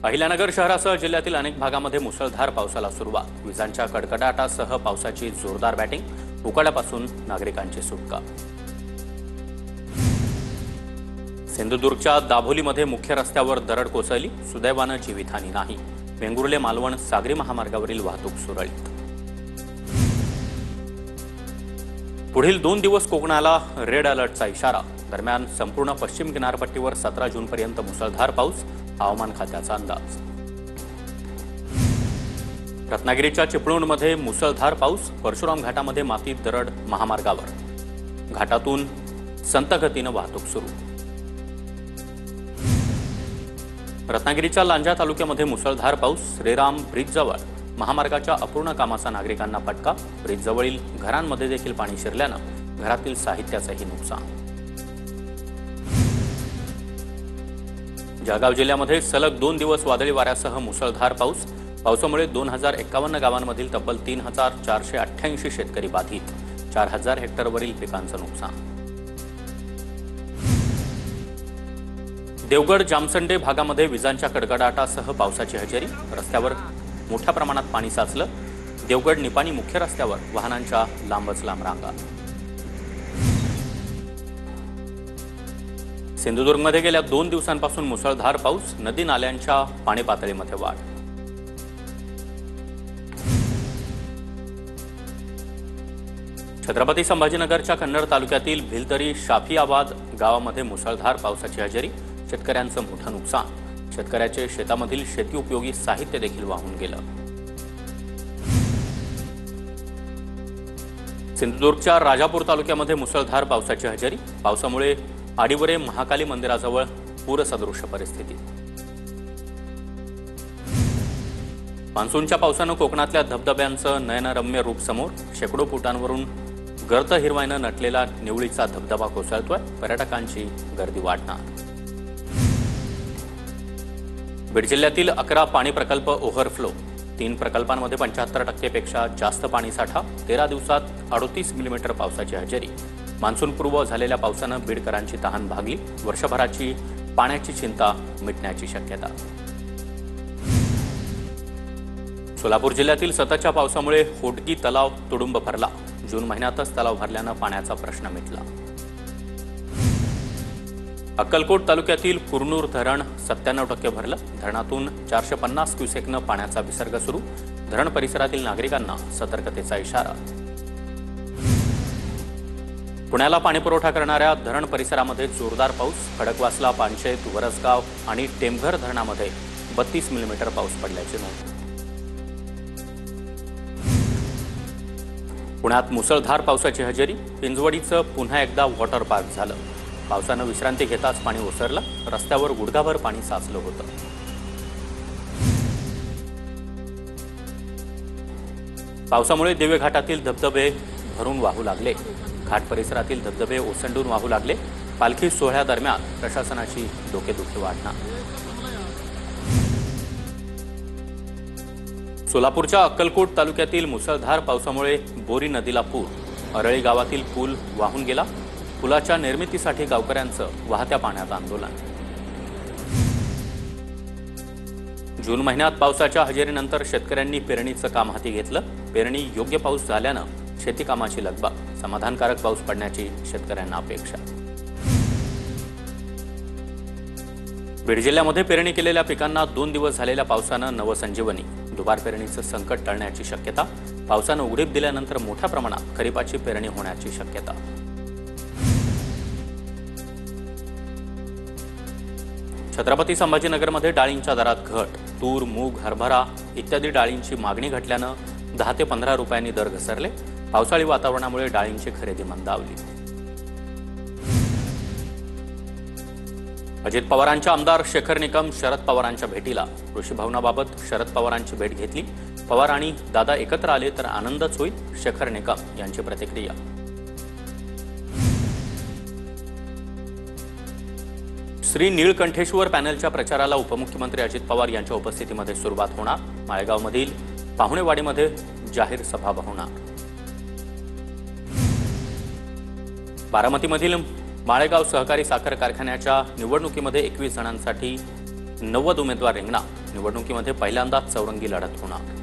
अहिल्यानगर शहरासह जिल्ह्यातील अनेक भागांमध्ये मुसळधार पावसाला सुरुवात। विजांच्या कडकडाटासह पावसाची जोरदार बॅटिंग। उकाड्यापासून नागरिकांची सुटका। सिंधुदुर्गच्या दाभोलीमध्ये मुख्य रस्त्यावर दरड कोसळली। सुदैवाने जीवितहानी नाही। वेंगुर्ले मालवण सागरी महामार्गावरील वाहतूक सुरळीत। पुढील 2 दिवस कोकणाला रेड अलर्टचा इशारा। दरम्यान संपूर्ण पश्चिम किनारपट्टीवर 17 जूनपर्यंत मुसळधार पाऊस। हवामान खात्याचा अंदाज। रत्नागिरीच्या चिपळूणमध्ये मुसळधार पाऊस। परशुराम घाटामध्ये मातीत दरड महामार्गावर। घाटातून संत गतीने वाहतूक सुरू। रत्नागिरीच्या लांजा तालुक्यामध्ये मुसळधार पाऊस। श्रीराम ब्रिजजवळ महामार्गाच्या अपूर्ण कामाचा नागरिकांना फटका। ब्रिजजवळील घरांमध्ये देखील पाणी शिरल्यानं घरातील साहित्याचंही नुकसान। जळगाव जिल्ह्यामध्ये सलग 2 दिवस वादळी वाऱ्यासह मुसळधार पाऊस। पावसामुळे 2051 गावांमधील तब्बल 3488 शेतकरी बाधित। 4000 हेक्टरवरील पिकांचं नुकसान। देवगड जामसंडे भागामध्ये विजांच्या कडकडाटासह पावसाची हजेरी। रस्त्यावर मोठ्या प्रमाणात पाणी साचलं। देवगड निपाणी मुख्य रस्त्यावर वाहनांच्या लांबच लांब रांगा। सिंधुदुर्गमध्ये गेल्या 2 दिवसांपासून मुसळधार पाऊस। नदी नाल्यांच्या पाणी पातळीमध्ये वाढ। छत्रपती संभाजीनगरच्या कन्नड तालुक्यातील भिलतरी शाफियाबाद गावामध्ये मुसळधार पावसाची हजेरी। शेतकऱ्यांचं मोठं नुकसान। शेतकऱ्याचे शेतामधील शेती उपयोगी साहित्य देखील वाहून गेलं। सिंधुदुर्गच्या राजापूर तालुक्यामध्ये मुसळधार पावसाची हजेरी। पावसामुळे आडिवरे महाकाली मंदिराजवळ पूरसदृश परिस्थिती। मान्सूनच्या पावसानं कोकणातल्या धबधब्यांचं नयनरम्य रूप समोर। शेकडो फुटांवरून गर्द हिरवाईनं नटलेला निवळीचा धबधबा कोसळतोय। पर्यटकांची गर्दी वाढणार। बीड जिल्ह्यातील 11 पाणी प्रकल्प ओव्हरफ्लो। 3 प्रकल्पांमध्ये 75% पेक्षा जास्त पाणीसाठा। 13 दिवसात 38 मिलीमीटर पावसाची हजेरी। मान्सूनपूर्व झालेल्या पावसानं बीडकरांची तहान भागली। वर्षभराची पाण्याची चिंता मिटण्याची शक्यता। सोलापूर जिल्ह्यातील सततच्या पावसामुळे होटगी तलाव तुडुंब भरला। जून महिन्यातच तलाव भरल्यानं पाण्याचा प्रश्न मिटला। अक्कलकोट तालुक्यातील कुरनूर धरण 97% भरलं। धरणातून 450 क्युसेकनं पाण्याचा विसर्ग सुरू। धरण परिसरातील नागरिकांना सतर्कतेचा इशारा। पुण्याला पाणीपुरवठा करणाऱ्या धरण परिसरामध्ये जोरदार पाऊस। खडकवासला, पानशेत, वरसगाव आणि टेमघर धरणामध्ये 32 मिलीमीटर पाऊस पडल्याची नोंद। पुण्यात मुसळधार पावसाची हजेरी। पिंजवडीचं पुन्हा एकदा वॉटर पार्क झालं। पावसानं विश्रांती घेताच पाणी ओसरलं। रस्त्यावर गुडघाभर पाणी साचलं होतं। पावसामुळे दिवे घाटातील धबधबे भरून वाहू लागले। घाट परिसरातील धबधबे ओसंडून वाहू लागले। पालखी सोहळ्यादरम्यान प्रशासनाची डोकेदुखी वाढणार। सोलापूरच्या अक्कलकोट तालुक्यातील मुसळधार पावसामुळे बोरी नदीला पूर। अरळी गावातील पूल वाहून गेला। पुलाच्या निर्मितीसाठी गावकऱ्यांचं वाहत्या पाण्यात आंदोलन। जून महिन्यात पावसाच्या हजेरीनंतर शेतकऱ्यांनी पेरणीचं काम हाती घेतलं। पेरणी योग्य पाऊस झाल्यानं शेती कामाची लगबग। समाधानकारक पाऊस पडण्याची शेतकऱ्यांना अपेक्षा। बीड जिल्ह्यामध्ये पेरणी केलेल्या पिकांना 2 दिवस झालेल्या पावसानं नवसंजीवनी। दुबार पेरणीचं संकट टळण्याची शक्यता। पावसानं उघडीप दिल्यानंतर मोठ्या प्रमाणात खरीपाची पेरणी होण्याची शक्यता। छत्रपती संभाजीनगरमध्ये डाळींच्या दरात घट। तूर, मूग, हरभरा इत्यादी डाळींची मागणी घटल्यानं 10 ते 15 रुपयांनी दर घसरले। पावसाळी वातावरणामुळे डाळींची खरेदी मंदावली। अजित पवारांच्या आमदार शेखर निकम शरद पवारांच्या भेटीला। कृषी भवनाबाबत शरद पवारांची भेट घेतली। पवार आणि दादा एकत्र आले तर आनंदच होईल, शेखर निकम यांची प्रतिक्रिया। श्री नीळकंठेश्वर पॅनलच्या प्रचाराला उपमुख्यमंत्री अजित पवार यांच्या उपस्थितीमध्ये सुरुवात होणार। माळेगावमधील पाहुणेवाडीमध्ये जाहीर सभा होणार। बारामतीमधील माळेगाव सहकारी साखर कारखान्याच्या निवडणुकीमध्ये 21 जणांसाठी 90 उमेदवार रिंगणात। निवडणुकीमध्ये पहिल्यांदाच चौरंगी लढत होणार।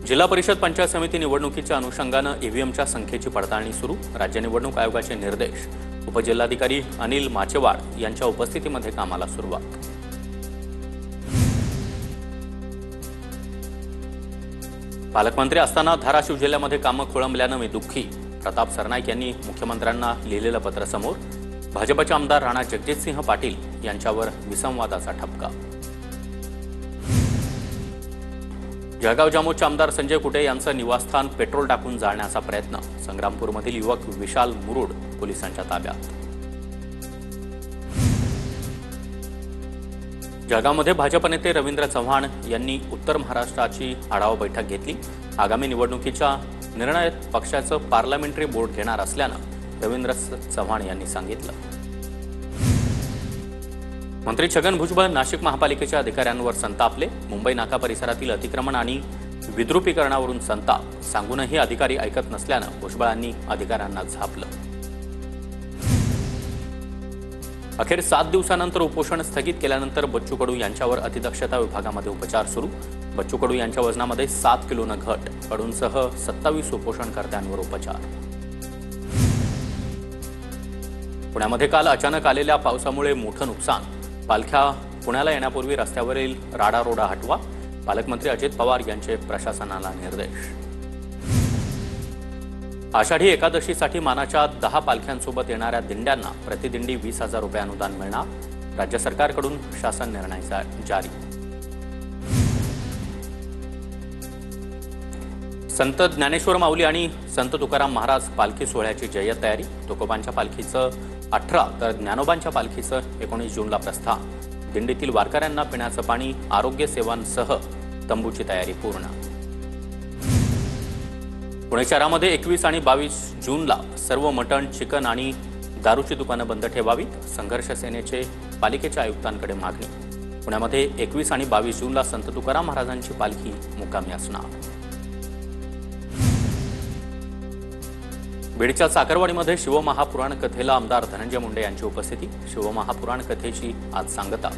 जिल्हा परिषद पंचायत समिती निवडणुकीच्या अनुषंगानं ईव्हीएमच्या संख्येची पडताळणी सुरू। राज्य निवडणूक आयोगाचे निर्देश। उपजिल्हाधिकारी अनिल माचेवाड यांच्या उपस्थितीमध्ये कामाला सुरुवात। पालकमंत्री असताना धाराशिव जिल्ह्यामध्ये कामं खोळंबल्यानं मी दुःखी। प्रताप सरनाईक यांनी मुख्यमंत्र्यांना लिहिलेलं पत्र समोर। भाजपचे आमदार राणा जगजितसिंह पाटील यांच्यावर विसंवादाचा ठपका। जळगाव जामोदचे आमदार संजय कुटे यांचं निवासस्थान पेट्रोल टाकून जाळण्याचा प्रयत्न। संग्रामपूरमधील युवक विशाल मुरुड पोलिसांच्या ताब्यात। जळगावमध्ये भाजप नेते रवींद्र चव्हाण यांनी उत्तर महाराष्ट्राची आढावा बैठक घेतली। आगामी निवडणुकीच्या निर्णयात पक्षाचं पार्लमेंटरी बोर्ड घेणार असल्यानं रवींद्र चव्हाण यांनी सांगितलं। मंत्री छगन भुजबळ नाशिक महापालिकेच्या अधिकाऱ्यांवर संतापले। मुंबई नाका परिसरातील अतिक्रमण आणि विद्रुपीकरणावरून संताप सांगूनही अधिकारी ऐकत नसल्यानं भुजबळांनी अधिकाऱ्यांना झापलं। अखेर 7 दिवसानंतर उपोषण स्थगित केल्यानंतर बच्चू कडू यांच्यावर अतिदक्षता विभागामध्ये उपचार सुरू। बच्चू कडू यांच्या वजनामध्ये 7 किलोनं घट। कडूंसह 27 उपोषणकर्त्यांवर उपचार। पुण्यामध्ये काल अचानक आलेल्या पावसामुळे मोठं नुकसान। पालख्या पुण्याला येण्यापूर्वी रस्त्यावरील राडारोडा हटवा। पालकमंत्री अजित पवार यांचे प्रशासनाला निर्देश। आषाढी एकादशीसाठी मानाच्या 10 पालख्यांसोबत येणाऱ्या दिंड्यांना प्रतिदिंडी 20,000 रुपये अनुदान मिळणार। राज्य सरकारकडून शासन निर्णय जारी। संत ज्ञानेश्वर माऊली आणि संत तुकाराम महाराज पालखी सोहळ्याची जय्यत तयारी। तुकोबांच्या पालखीचं 18 तर ज्ञानोबांच्या पालखीचं 19 जूनला प्रस्थान। दिंडीतील वारकऱ्यांना पिण्याचं पाणी, आरोग्य सेवांसह तंबूची तयारी पूर्ण। पुणे शहरामध्ये 21 आणि 22 जूनला सर्व मटण, चिकन आणि दारूची दुकानं बंद ठेवावीत। संघर्ष सेनेचे पालिकेच्या आयुक्तांकडे मागणी। पुण्यामध्ये 21 आणि 22 जूनला संत तुकाराम महाराजांची पालखी मुक्कामी असणार। बीडच्या साखरवाडीमध्ये शिवमहापुराण कथेला आमदार धनंजय मुंडे यांची उपस्थिती। शिवमहापुराण कथेची आज सांगता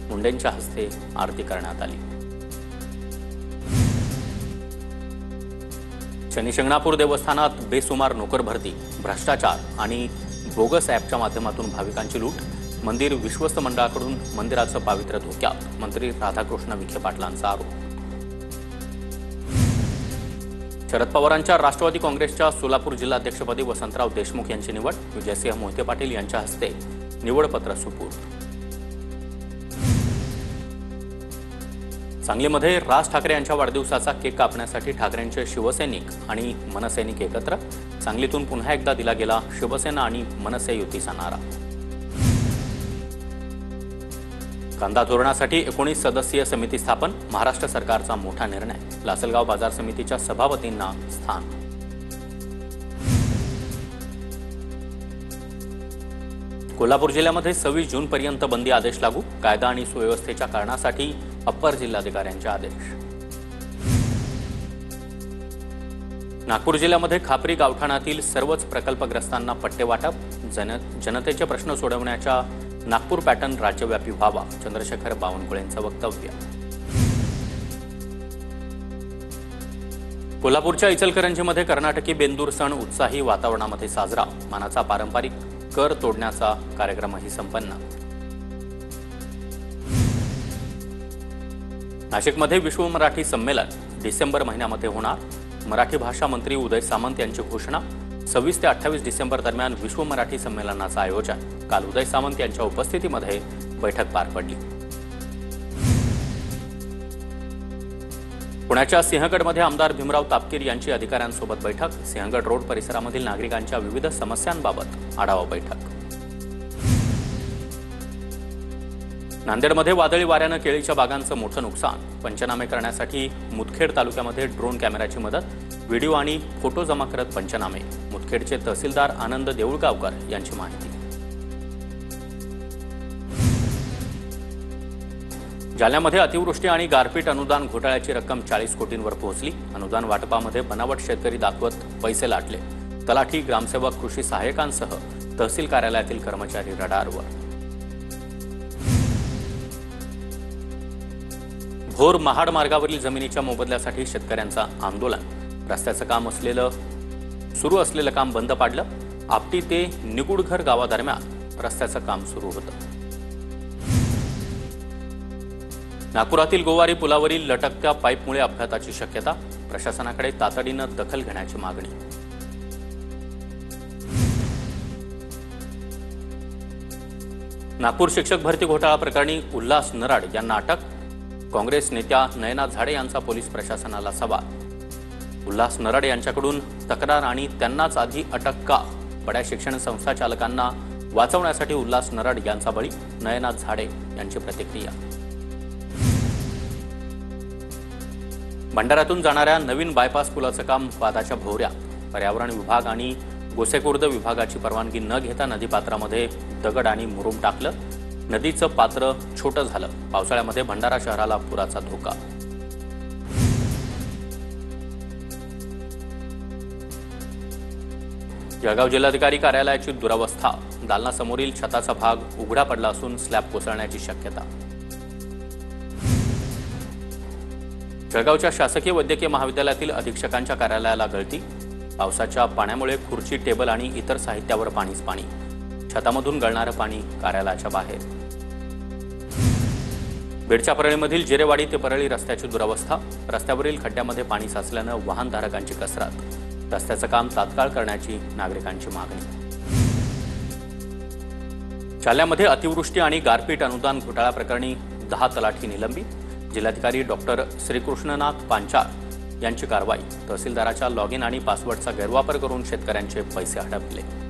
मुंडेंच्या हस्ते आरती करण्यात आली। शनी शिंगणापूर देवस्थानात बेसुमार नोकर भरती, भ्रष्टाचार आणि बोगस ॲपच्या माध्यमातून भाविकांची लूट। मंदिर विश्वस्त मंडळाकडून मंदिराचं पावित्र्य धोक्यात। मंत्री राधाकृष्ण विखे पाटलांचा आरोप। शरद पवारांच्या राष्ट्रवादी काँग्रेसच्या सोलापूर जिल्हाध्यक्षपदी वसंतराव देशमुख यांची निवड। विजयसिंह मोहिते पाटील यांच्या हस्ते निवडपत्र सुपूर्द। सांगलीमध्ये राज ठाकरे यांच्या वाढदिवसाचा केक कापण्यासाठी ठाकरेंचे शिवसैनिक आणि मनसैनिक एकत्र। सांगलीतून पुन्हा एकदा दिला गेला शिवसेना आणि मनसे युतीचा नारा। कांदा धोरणासाठी 19 सदस्यीय समिती स्थापन। महाराष्ट्र सरकारचा मोठा निर्णय। लासलगाव बाजार समितीच्या सभापतींना स्थान। कोल्हापूर जिल्ह्यामध्ये 26 जूनपर्यंत बंदी आदेश लागू। कायदा आणि सुव्यवस्थेच्या कारणासाठी अप्पर जिल्हाधिकाऱ्यांचे आदेश। नागपूर जिल्ह्यामध्ये खापरी गावठाणातील सर्वच प्रकल्पग्रस्तांना पट्टे वाटप। जनतेचे प्रश्न सोडवण्याच्या नागपूर पॅटर्न राज्यव्यापी व्हावा। चंद्रशेखर बावनकुळेंचं वक्तव्य। कोल्हापूरच्या इचलकरंजीमध्ये कर्नाटकी बेंदूर सण उत्साही वातावरणामध्ये साजरा। मानाचा पारंपरिक कर तोडण्याचा कार्यक्रमही संपन्न। नाशिकमध्ये विश्व मराठी संमेलन डिसेंबर महिन्यामध्ये होणार। मराठी भाषा मंत्री उदय सामंत यांची घोषणा। 26 ते 28 डिसेंबर दरम्यान विश्व मराठी संमेलनाचं आयोजन। काल उदय सामंत यांच्या उपस्थितीमध्ये बैठक पार पडली। पुण्याच्या सिंहगडमध्ये आमदार भीमराव तापकीर यांची अधिकाऱ्यांसोबत बैठक। सिंहगड रोड परिसरामधील नागरिकांच्या विविध समस्यांबाबत आढावा बैठक। नांदेडमध्ये वादळी वाऱ्यानं केळीच्या बागांचं मोठं नुकसान। पंचनामे करण्यासाठी मुदखेड तालुक्यामध्ये ड्रोन कॅमेऱ्याची मदत। व्हिडिओ आणि फोटो जमा करत पंचनामे। मुदखेडचे तहसीलदार आनंद देऊळगावकर यांची माहिती। जालन्यामध्ये अतिवृष्टी आणि गारपीट अनुदान घोटाळ्याची रक्कम 40 कोटींवर पोहोचली। अनुदान वाटपामध्ये बनावट शेतकरी दाखवत पैसे लाटले। तलाठी, ग्रामसेवक, कृषी सहाय्यकांसह तहसील कार्यालयातील कर्मचारी रडारवर। भोर महाड मार्गावरील जमिनीच्या मोबदल्यासाठी शेतकऱ्यांचा आंदोलन. रस्त्याचं काम सुरू असलेलं काम बंद पाडलं. आपटी ते निगुडघर गावादरम्यान रस्त्याचं काम सुरू होतं. नागपुरातील गोवारी पुलावरील लटकत्या पाईपमुळे अपघाताची शक्यता. प्रशासनाकडे तातडीनं दखल घेण्याची मागणी. नागपूर शिक्षक भरती घोटाळा प्रकरणी उल्हास नराड यांना अटक. काँग्रेस नेत्या नयना झाडे यांचा पोलीस प्रशासनाला सवाल. उल्हास नराड यांच्याकडून तक्रार आणि त्यांनाच आधी अटक का? बड्या शिक्षण संस्था चालकांना वाचवण्यासाठी उल्हास नराड यांचा बळी. नयना झाडे यांची प्रतिक्रिया. भंडाऱ्यातून जाणाऱ्या नवीन बायपास पुलाचं काम वादाच्या भोवऱ्यात. पर्यावरण विभाग आणि गोसेखुर्द विभागाची परवानगी न घेता नदीपात्रामध्ये दगड आणि मुरुम टाकलं. नदीचं पात्र छोटं झालं. पावसाळ्यामध्ये भंडारा शहराला पुराचा धोका. जळगाव जिल्हाधिकारी कार्यालयाची दुरवस्था. दालनासमोरील छताचा भाग उघडा पडला असून स्लॅब कोसळण्याची शक्यता. जळगावच्या शासकीय वैद्यकीय महाविद्यालयातील अधीक्षकांच्या कार्यालयाला गळती. पावसाच्या पाण्यामुळे खुर्ची, टेबल आणि इतर साहित्यावर पाणीच पाणी. छतामधून गळणारं पाणी कार्यालयाच्या बाहेर. बीडच्या परळीमधील जिरेवाडी ते परळी रस्त्याची दुरवस्था. रस्त्यावरील खड्ड्यामध्ये पाणी साचल्यानं वाहनधारकांची कसरत. रस्त्याचं काम तात्काळ करण्याची नागरिकांची मागणी. जालन्यामध्ये अतिवृष्टी आणि गारपीट अनुदान घोटाळा प्रकरणी 10 तलाठी निलंबित. जिल्हाधिकारी डॉक्टर श्रीकृष्णनाथ पांचाळ यांची कारवाई. तहसीलदाराच्या लॉग इन आणि पासवर्डचा गैरवापर करून शेतकऱ्यांचे पैसे हडपले.